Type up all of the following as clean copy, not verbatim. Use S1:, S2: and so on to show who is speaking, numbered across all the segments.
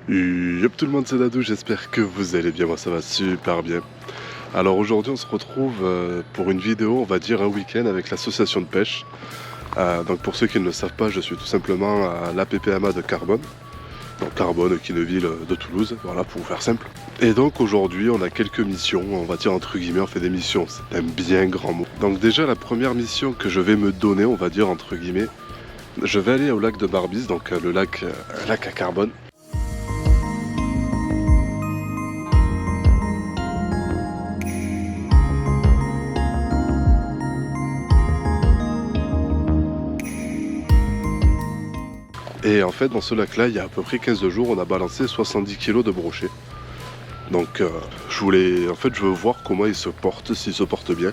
S1: Yop tout le monde, c'est Dadou, j'espère que vous allez bien, moi ça va super bien. Alors aujourd'hui on se retrouve pour une vidéo, on va dire un week-end avec l'association de pêche. Donc pour ceux qui ne le savent pas, je suis tout simplement à l'APPMA de Carbone. Donc Carbone qui est une ville de Toulouse, voilà pour vous faire simple. Et donc aujourd'hui on a quelques missions, on va dire entre guillemets, on fait des missions, c'est un bien grand mot. Donc déjà la première mission que je vais me donner, on va dire entre guillemets, je vais aller au lac de Barbis, donc le lac à Carbone. Et en fait dans ce lac là il y a à peu près 15 jours on a balancé 70 kg de brochets. Donc je veux voir comment il se porte, s'il se porte bien.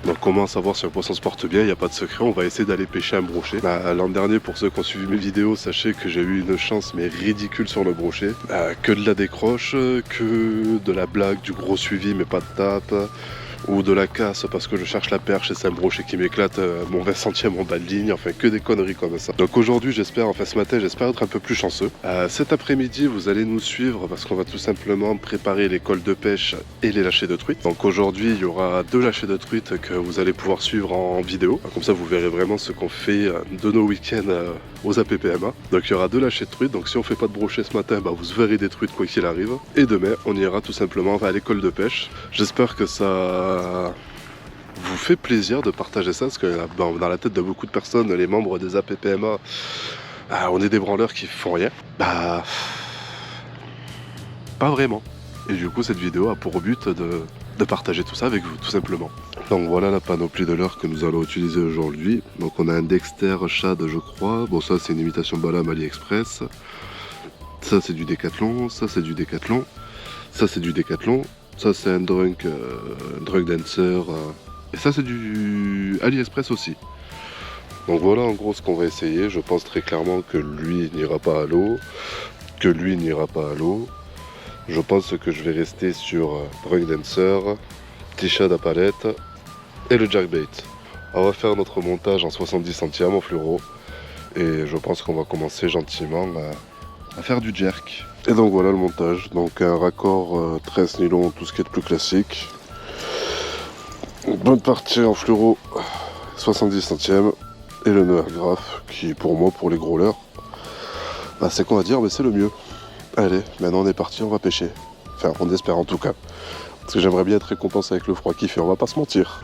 S1: Donc comment savoir si un poisson se porte bien, il n'y a pas de secret, on va essayer d'aller pêcher un brochet. L'an dernier, pour ceux qui ont suivi mes vidéos, sachez que j'ai eu une chance mais ridicule sur le brochet. Que de la décroche, que de la blague, du gros suivi mais pas de tape. Ou de la casse parce que je cherche la perche et c'est un brochet qui m'éclate mon 20 centième en bas de ligne, enfin que des conneries comme ça. Donc aujourd'hui j'espère, enfin ce matin j'espère être un peu plus chanceux. Cet après-midi vous allez nous suivre parce qu'on va tout simplement préparer les cols de pêche et les lâchers de truite. Donc aujourd'hui il y aura 2 lâchers de truite que vous allez pouvoir suivre en vidéo. Comme ça vous verrez vraiment ce qu'on fait de nos week-ends aux APPMA. Donc il y aura 2 lâchers de truite, donc si on fait pas de brochet ce matin, vous verrez des truites quoi qu'il arrive. Et demain on ira tout simplement à l'école de pêche. J'espère que ça vous fait plaisir de partager ça, parce que dans la tête de beaucoup de personnes, les membres des APPMA, on est des branleurs qui font rien. Pas vraiment. Et du coup cette vidéo a pour but de partager tout ça avec vous, tout simplement. Donc voilà la panoplie de leurre que nous allons utiliser aujourd'hui. Donc on a un Dexter Shad je crois, bon ça c'est une imitation Balam AliExpress. Ça c'est du Décathlon, ça c'est du Décathlon, ça c'est du Décathlon. Ça c'est un drunk dancer et ça c'est du AliExpress aussi. Donc voilà en gros ce qu'on va essayer. Je pense très clairement que lui n'ira pas à l'eau, que lui n'ira pas à l'eau. Je pense que je vais rester sur drunk dancer, petit shad à palette et le jerkbait. On va faire notre montage en 70 centièmes en fluoro et je pense qu'on va commencer gentiment à faire du jerk. Et donc voilà le montage, donc un raccord 13 nylon, tout ce qui est de plus classique. Une bonne partie en fluoro 70 centièmes et le nœud airgraph qui pour moi, pour les gros leurres, c'est qu'on va dire mais c'est le mieux. Allez, maintenant on est parti, on va pêcher. Enfin on espère en tout cas. Parce que j'aimerais bien être récompensé avec le froid qu'il fait, on va pas se mentir.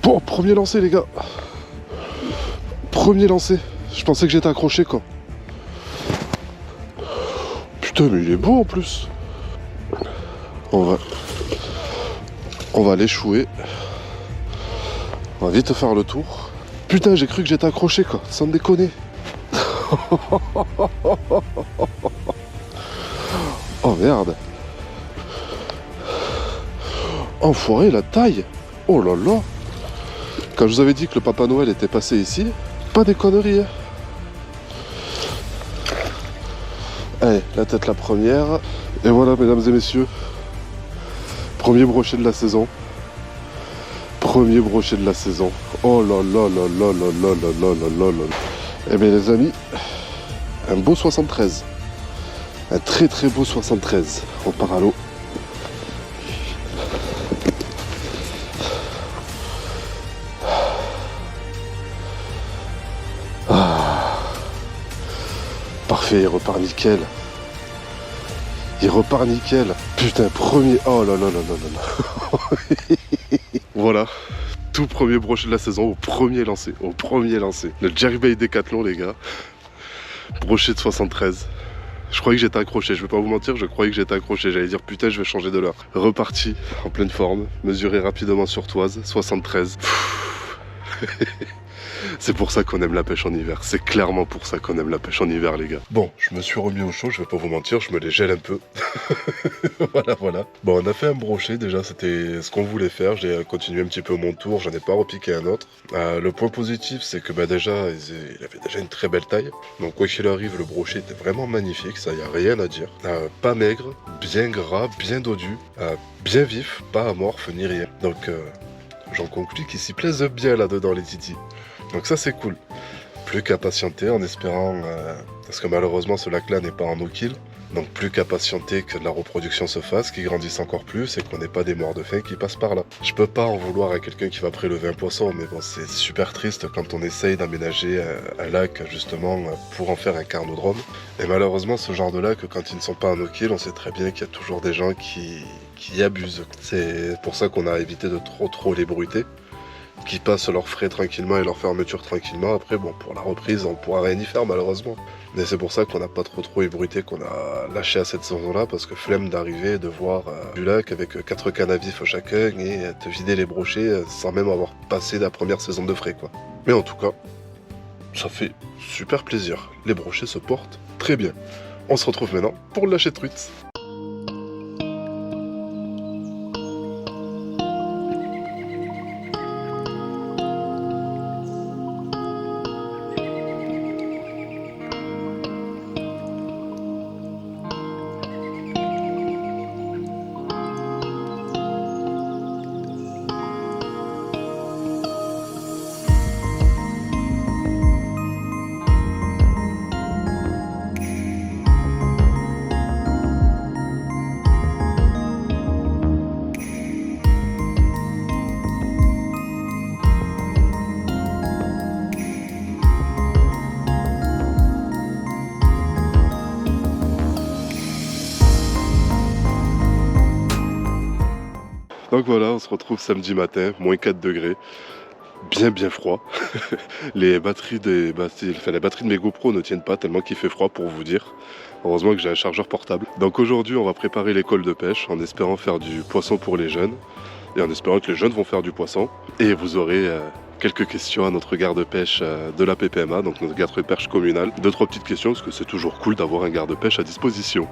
S1: Bon, premier lancé les gars. Premier lancé. Je pensais que j'étais accroché quoi. Putain mais il est beau en plus. On va l'échouer. On va vite faire le tour. Putain j'ai cru que j'étais accroché quoi, sans me déconner. Oh merde. Enfoiré la taille. Oh là là. Quand je vous avais dit que le Papa Noël était passé ici, pas des conneries. Allez, la tête la première. Et voilà, mesdames et messieurs. Premier brochet de la saison. Premier brochet de la saison. Oh là là là là là là là là là là là. Eh bien les amis, un beau 73. Un très très beau 73. On part à l'eau. Parfait, il repart nickel. Il repart nickel. Putain, premier. Oh là là là là là là. Voilà. Tout premier brochet de la saison au premier lancé. Au premier lancé. Le jerkbait Décathlon, les gars. Brochet de 73. Je croyais que j'étais accroché. Je vais pas vous mentir, je croyais que j'étais accroché. J'allais dire putain, je vais changer de leurre. Reparti en pleine forme. Mesuré rapidement sur toise. 73. C'est pour ça qu'on aime la pêche en hiver. C'est clairement pour ça qu'on aime la pêche en hiver, les gars. Bon, je me suis remis au chaud, je vais pas vous mentir, je me les gèle un peu. Voilà. Bon, on a fait un brochet, déjà, c'était ce qu'on voulait faire. J'ai continué un petit peu mon tour, j'en ai pas repiqué un autre. Le point positif, c'est que déjà, il avait déjà une très belle taille. Donc, quoi qu'il arrive, le brochet était vraiment magnifique, ça y a rien à dire. Pas maigre, bien gras, bien dodu, bien vif, pas amorphe ni rien. Donc, j'en conclus qu'ils s'y plaisent bien là-dedans, les titis. Donc ça, c'est cool. Plus qu'à patienter en espérant, parce que malheureusement ce lac-là n'est pas en eau-kill, donc plus qu'à patienter que la reproduction se fasse, qu'ils grandissent encore plus et qu'on n'ait pas des morts de faim qui passent par là. Je peux pas en vouloir à quelqu'un qui va prélever un poisson, mais bon, c'est super triste quand on essaye d'aménager un lac justement pour en faire un carnodrome. Et malheureusement, ce genre de lac, quand ils ne sont pas en eau-kill, on sait très bien qu'il y a toujours des gens qui y abusent. C'est pour ça qu'on a évité de trop les bruiter, qui passent leurs frais tranquillement et leur fermeture tranquillement. Après, bon, pour la reprise, on pourra rien y faire malheureusement. Mais c'est pour ça qu'on n'a pas trop ébruité, qu'on a lâché à cette saison-là, parce que flemme d'arriver, de voir du lac avec 4 cannes à vif chacun et te vider les brochets sans même avoir passé la première saison de frais, quoi. Mais en tout cas, ça fait super plaisir. Les brochets se portent très bien. On se retrouve maintenant pour le lâcher de truite. Donc voilà, on se retrouve samedi matin, moins 4 degrés, bien froid. Les batteries de mes GoPro ne tiennent pas tellement qu'il fait froid, pour vous dire. Heureusement que j'ai un chargeur portable. Donc aujourd'hui, on va préparer l'école de pêche en espérant faire du poisson pour les jeunes et en espérant que les jeunes vont faire du poisson. Et vous aurez quelques questions à notre garde-pêche de la PPMA, donc notre garde-pêche communale. 2-3 petites questions, parce que c'est toujours cool d'avoir un garde-pêche à disposition.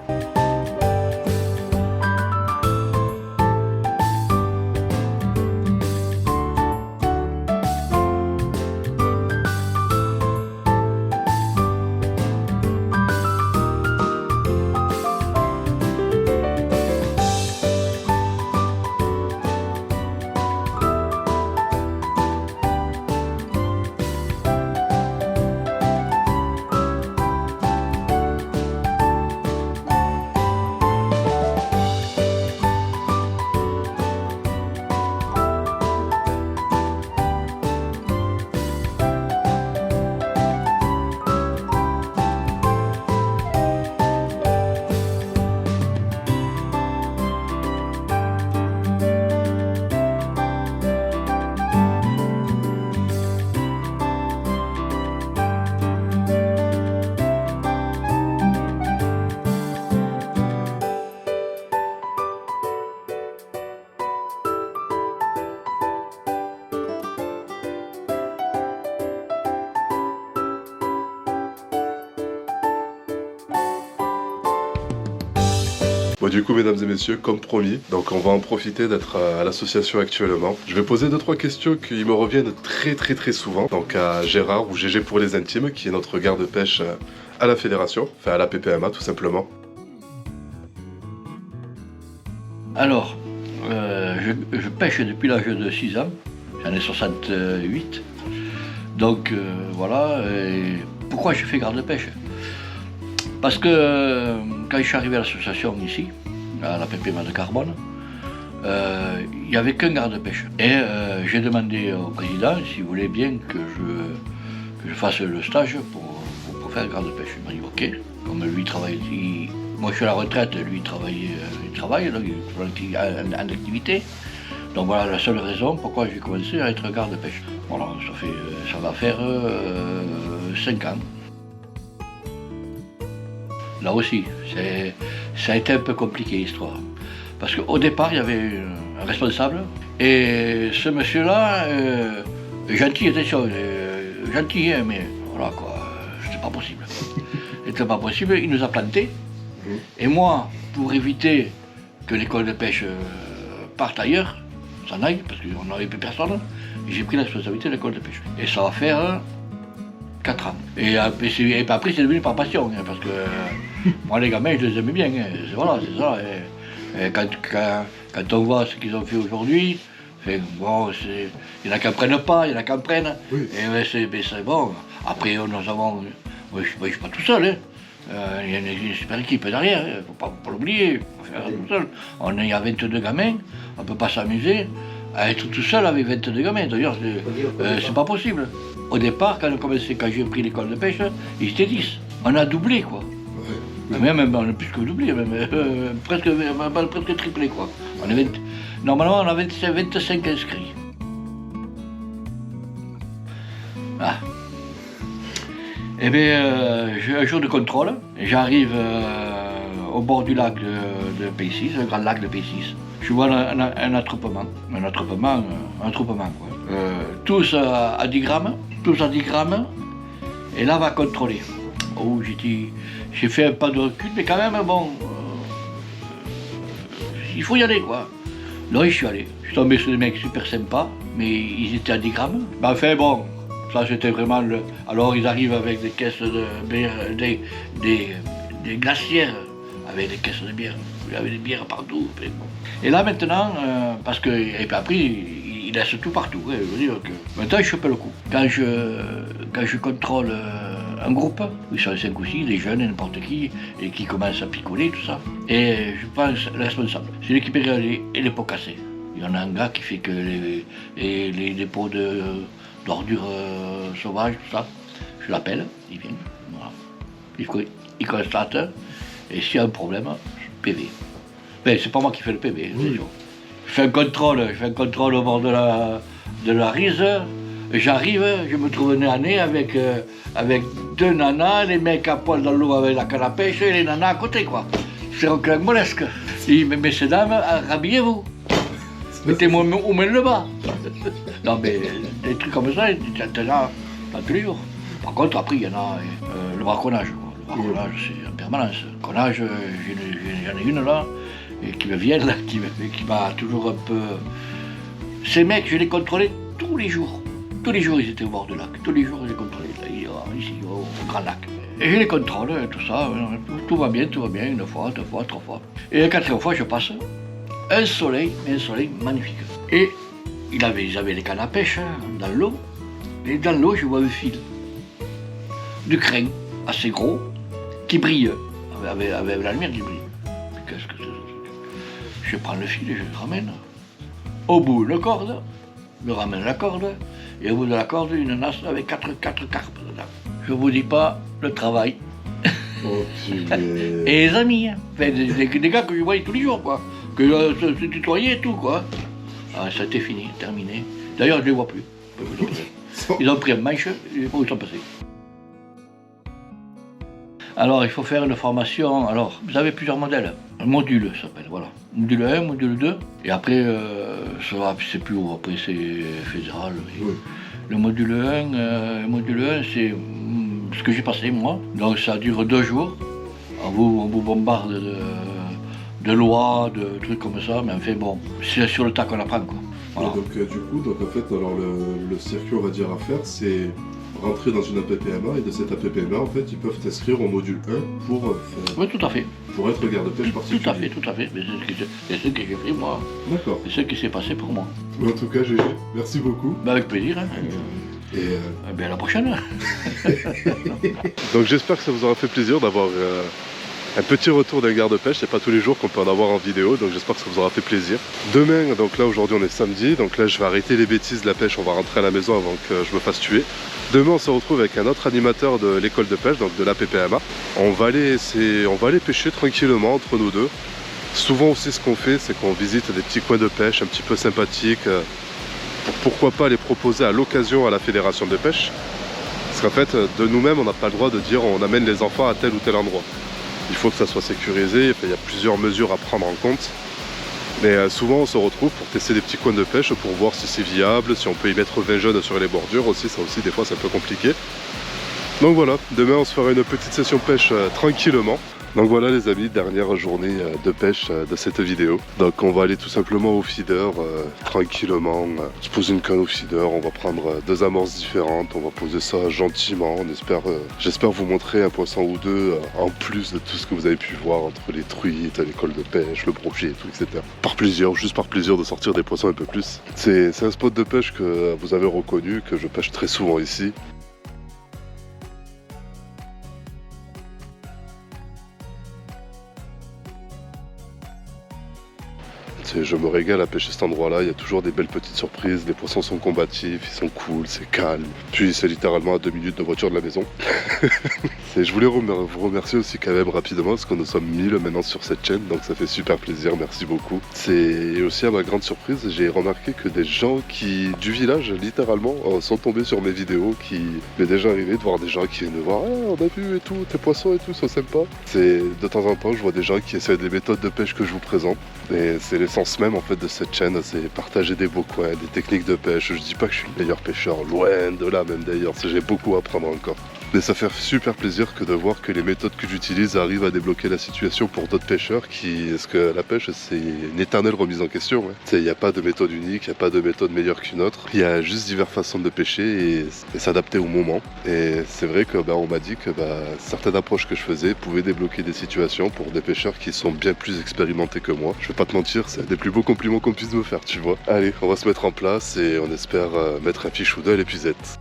S1: Bon, du coup, mesdames et messieurs, comme promis, donc on va en profiter d'être à l'association actuellement. Je vais poser 2-3 questions qui me reviennent très souvent. Donc à Gérard, ou GG pour les intimes, qui est notre garde-pêche à la fédération, enfin à la PPMA tout simplement.
S2: Alors, je pêche depuis l'âge de 6 ans, j'en ai 68. Donc voilà, et pourquoi je fais garde-pêche? Parce que quand je suis arrivé à l'association ici, à la PPMA de Carbone, il n'y avait qu'un garde-pêche. Et j'ai demandé au président s'il voulait bien que je fasse le stage pour faire garde-pêche. Il m'a dit ok, comme lui travaille, moi je suis à la retraite, lui il travaille, donc il est en activité. Donc voilà la seule raison pourquoi j'ai commencé à être garde-pêche. Voilà, ça va faire 5 ans. Là aussi, ça a été un peu compliqué l'histoire. Parce qu'au départ, il y avait un responsable. Et ce monsieur-là, gentil, attention, gentil, hein, mais voilà quoi, c'était pas possible. C'était pas possible, il nous a plantés. Et moi, pour éviter que l'école de pêche parte ailleurs, s'en aille, parce qu'on n'avait plus personne, j'ai pris la responsabilité de l'école de pêche. Et ça va faire 4 ans. Et après, c'est devenu par passion, hein, parce que moi, les gamins, je les aimais bien. Hein, voilà, c'est ça. Et quand on voit ce qu'ils ont fait aujourd'hui, bon, il y en a qui n'en prennent pas, il y en a qui en prennent.
S1: Oui.
S2: Et c'est bon. Après, nous avons. Moi, je ne suis pas tout seul. Hein. Il y a une super équipe derrière, il ne faut pas l'oublier. On est à 22 gamins, on ne peut pas s'amuser à être tout seul avec 22 gamins. D'ailleurs, c'est pas possible. Au départ, quand j'ai pris l'école de pêche, ils étaient 10. On a doublé, quoi. Même on a plus que doublé, presque triplé, quoi. Normalement, on a 25 inscrits. Ah. Eh bien, j'ai un jour de contrôle, j'arrive au bord du lac de P6, le grand lac de P6. Je vois un attroupement, quoi. Tous à 10 grammes, et là, on va contrôler. Oh, j'ai fait un pas de recul, mais quand même, bon, il faut y aller, quoi. Donc, je suis allé. Je suis tombé sur des mecs super sympas, mais ils étaient à 10 grammes. Ben, enfin, bon. Ça, c'était vraiment le... Alors, ils arrivent avec des caisses de bière, des glacières avec des caisses de bière. Il y avait des bières partout. Et là, maintenant, parce que... Et puis après, ils laissent tout partout. Hein, je veux dire que... Maintenant, je chope le coup. Quand je contrôle un groupe, ils sont 5 ou 6, des jeunes, n'importe qui, et qui commencent à picoler, tout ça. Et je pense, le responsable, c'est l'équipe et les pots cassés. Il y en a un gars qui fait que les dépôts d'ordures sauvages, tout ça. Je l'appelle, il vient, voilà. Il constate, et s'il y a un problème, PV. Ben, c'est pas moi qui fais le PV, oui. Je fais un contrôle au bord de la Rise, j'arrive, je me trouve nez à nez avec 2 nanas, les mecs à poil dans l'eau avec la canne à pêche et les nanas à côté, quoi. C'est un clan molesque. Il dit, mais messieurs, dames, rhabillez-vous. Mettez-moi au main le bas. Non, mais des trucs comme ça, t'es là tous les jours. Par contre, après, il y en a le braconnage. Le braconnage, c'est en permanence. Le braconnage, j'en ai une là, et qui me vient, là, qui m'a toujours un peu... Ces mecs, je les contrôlais tous les jours. Tous les jours, ils étaient au bord du lac. Tous les jours, je les contrôlais, là, ici, au grand lac. Et je les contrôle, tout ça. Tout va bien, 1 fois, 2 fois, 3 fois. Et la 4e fois, je passe. Un soleil magnifique. Et ils avaient les cannes à pêche dans l'eau. Et dans l'eau, je vois un fil. Du crin, assez gros, qui brille. Avec la lumière qui brille. Qu'est-ce que c'est? Je prends le fil et je le ramène. Au bout, une corde. Je ramène la corde. Et au bout de la corde, une nasse avec 4 carpes dedans. Je vous dis pas le travail.
S1: Oh,
S2: et les amis, hein. Enfin, des gars que je voyais tous les jours, quoi. Que se tutoyer et tout, quoi. Ah, ça a été fini, terminé. D'ailleurs, je ne les vois plus. Ils ont pris un manche, je ne sais pas où ils sont passés. Alors, il faut faire une formation. Alors, vous avez plusieurs modèles. Un module, ça s'appelle, voilà. Module 1, module 2. Et après, c'est plus haut, après c'est fédéral. Oui. Le module 1, c'est ce que j'ai passé, moi. Donc, ça dure 2 jours. On vous bombarde de lois, de trucs comme ça, mais enfin bon, c'est sur le tas qu'on apprend, quoi. Voilà.
S1: Donc du coup, en fait, alors le circuit, on va dire, à faire, c'est rentrer dans une APPMA, et de cette APPMA, en fait, ils peuvent t'inscrire au module 1 pour
S2: oui, tout à fait.
S1: Pour être garde-pêche particulier.
S2: Tout à fait. Mais c'est ce que j'ai fait, moi.
S1: D'accord.
S2: C'est ce qui s'est passé pour moi.
S1: Mais en tout cas, GG, merci beaucoup.
S2: Ben, avec plaisir. Hein. Et ben, à la prochaine.
S1: Donc j'espère que ça vous aura fait plaisir d'avoir un petit retour d'un garde-pêche. C'est pas tous les jours qu'on peut en avoir en vidéo, donc j'espère que ça vous aura fait plaisir. Demain, donc là aujourd'hui on est samedi, donc là je vais arrêter les bêtises de la pêche, on va rentrer à la maison avant que je me fasse tuer. Demain on se retrouve avec un autre animateur de l'école de pêche, donc de l'APPMA. On va aller pêcher tranquillement entre nous deux. Souvent aussi ce qu'on fait, c'est qu'on visite des petits coins de pêche un petit peu sympathiques, pourquoi pas les proposer à l'occasion à la fédération de pêche. Parce qu'en fait, de nous-mêmes, on n'a pas le droit de dire on amène les enfants à tel ou tel endroit. Il faut que ça soit sécurisé, il y a plusieurs mesures à prendre en compte. Mais souvent on se retrouve pour tester des petits coins de pêche pour voir si c'est viable, si on peut y mettre 20 jeunes sur les bordures aussi, ça aussi des fois c'est un peu compliqué. Donc voilà, demain on se fera une petite session pêche tranquillement. Donc voilà les amis, dernière journée de pêche de cette vidéo. Donc on va aller tout simplement au feeder tranquillement, se poser une canne au feeder, on va prendre 2 amorces différentes, on va poser ça gentiment, j'espère vous montrer un poisson ou deux en plus de tout ce que vous avez pu voir entre les truites, les cols de pêche, le brochet et tout, etc. Par plaisir, juste par plaisir de sortir des poissons un peu plus. C'est un spot de pêche que vous avez reconnu, que je pêche très souvent ici. Je me régale à pêcher cet endroit-là, il y a toujours des belles petites surprises, les poissons sont combatifs, ils sont cool, c'est calme. Puis c'est littéralement à 2 minutes de voiture de la maison. Je voulais vous remercier aussi quand même rapidement parce que nous sommes 1000 maintenant sur cette chaîne, donc ça fait super plaisir, merci beaucoup. C'est aussi à ma grande surprise, j'ai remarqué que des gens du village littéralement sont tombés sur mes vidéos, qui m'est déjà arrivé de voir des gens qui viennent me voir, ah, on a vu et tout, tes poissons et tout, sont sympas. C'est de temps en temps je vois des gens qui essaient des méthodes de pêche que je vous présente, et c'est l'essence même en fait de cette chaîne, c'est partager des beaux coins, des techniques de pêche. Je dis pas que je suis le meilleur pêcheur, loin de là même d'ailleurs, j'ai beaucoup à apprendre encore. Mais ça fait super plaisir que de voir que les méthodes que j'utilise arrivent à débloquer la situation pour d'autres pêcheurs parce que la pêche c'est une éternelle remise en question. Il n'y a pas de méthode unique, il n'y a pas de méthode meilleure qu'une autre. Il y a juste diverses façons de pêcher et s'adapter au moment. Et c'est vrai que on m'a dit que certaines approches que je faisais pouvaient débloquer des situations pour des pêcheurs qui sont bien plus expérimentés que moi. Je vais pas te mentir, c'est un des plus beaux compliments qu'on puisse me faire, tu vois. Allez, on va se mettre en place et on espère mettre un fiche ou deux à l'épuisette.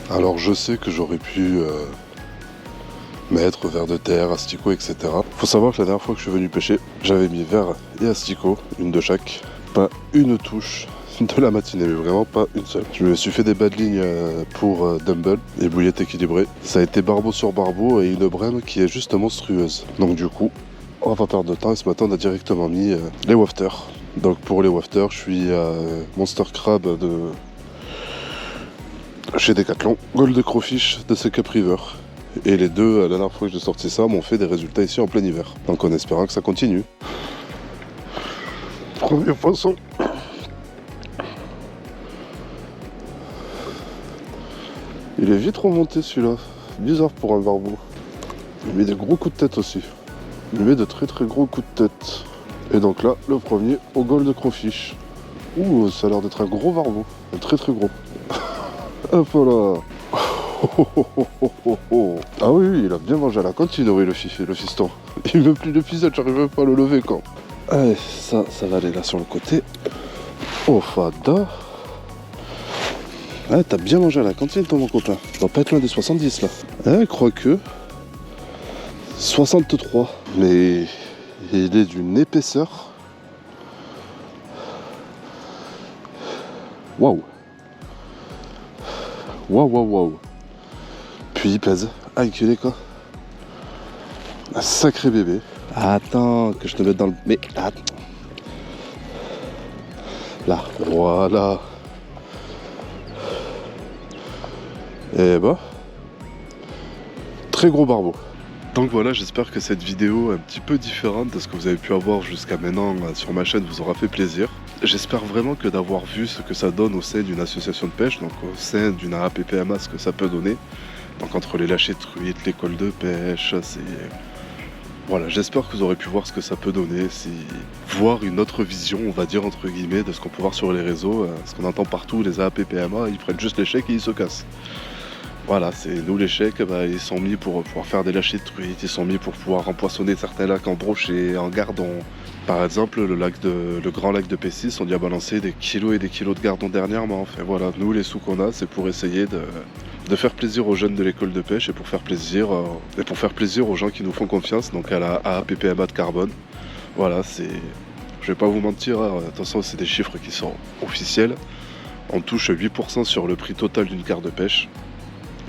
S1: Alors je sais que j'aurais pu mettre vers de terre, asticot, etc. Faut savoir que la dernière fois que je suis venu pêcher, j'avais mis vers et asticot, une de chaque, pas une touche de la matinée, mais vraiment pas une seule. Je me suis fait des bas de ligne pour Dumble et bouillette équilibrée. Ça a été barbeau sur barbeau et une brème qui est juste monstrueuse. Donc du coup, on va pas perdre de temps et ce matin on a directement mis les wafters. Donc pour les wafters, je suis Monster Crab chez Decathlon, Gold Crawfish de CK River. Et les deux, la dernière fois que j'ai sorti ça, m'ont fait des résultats ici en plein hiver. Donc en espérant que ça continue. Premier poisson. Il est vite remonté celui-là. Bizarre pour un barbeau. Il met des gros coups de tête aussi. Il met de très très gros coups de tête. Et donc là, le premier au Gold Crawfish. Ouh, ça a l'air d'être un gros barbeau. Un très très gros. Hop là. Ah oui, il a bien mangé à la cantine, oui, le fiston. Il me plie le pisette, j'arrive même pas à le lever quand. Allez, ça va aller là sur le côté. Oh, fada. Ah, t'as bien mangé à la cantine, toi, mon copain. Ça doit pas être loin des 70, là. Ah, je crois que... 63. Mais il est d'une épaisseur. Waouh. Waouh. Puis il pèse. Ah, qu'il est quoi. Un sacré bébé. Attends, que je te mette dans le... Mais attends. Là, voilà. Et bah. Très gros barbeau. Donc voilà, j'espère que cette vidéo un petit peu différente de ce que vous avez pu avoir jusqu'à maintenant sur ma chaîne vous aura fait plaisir. J'espère vraiment que d'avoir vu ce que ça donne au sein d'une association de pêche, donc au sein d'une AAPPMA, ce que ça peut donner. Donc entre les lâchers de truites, les cols de pêche, c'est... Voilà, j'espère que vous aurez pu voir ce que ça peut donner, voir une autre vision, on va dire entre guillemets, de ce qu'on peut voir sur les réseaux. Ce qu'on entend partout, les AAPPMA, ils prennent juste les chèques et ils se cassent. Voilà, c'est nous les chèques, ils sont mis pour pouvoir faire des lâchers de truites, ils sont mis pour pouvoir empoisonner certains lacs en brochet, en gardon. Par exemple, le grand lac de Pessis, on y a balancé des kilos et des kilos de gardon dernièrement. Enfin voilà, nous les sous qu'on a, c'est pour essayer de faire plaisir aux jeunes de l'école de pêche et pour faire plaisir aux gens qui nous font confiance, donc à la AAPPMA de Carbone. Voilà, je vais pas vous mentir, de toute façon c'est des chiffres qui sont officiels. On touche 8% sur le prix total d'une carte de pêche.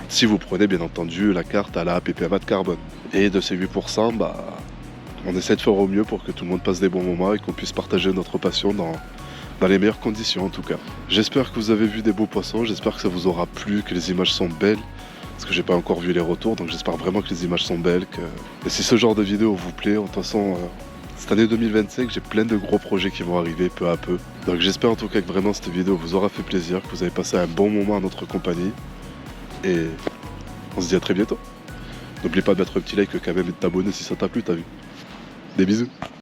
S1: Si vous prenez bien entendu la carte à la PPMA de carbone. Et de ces 8%, on essaie de faire au mieux pour que tout le monde passe des bons moments et qu'on puisse partager notre passion dans les meilleures conditions en tout cas. J'espère que vous avez vu des beaux poissons, j'espère que ça vous aura plu, que les images sont belles. Parce que j'ai pas encore vu les retours, donc j'espère vraiment que les images sont belles. Et si ce genre de vidéo vous plaît, de toute façon, cette année 2025, j'ai plein de gros projets qui vont arriver peu à peu. Donc j'espère en tout cas que vraiment cette vidéo vous aura fait plaisir, que vous avez passé un bon moment en notre compagnie. Et on se dit à très bientôt. N'oublie pas de mettre un petit like quand même et de t'abonner si ça t'a plu, t'as vu. Des bisous.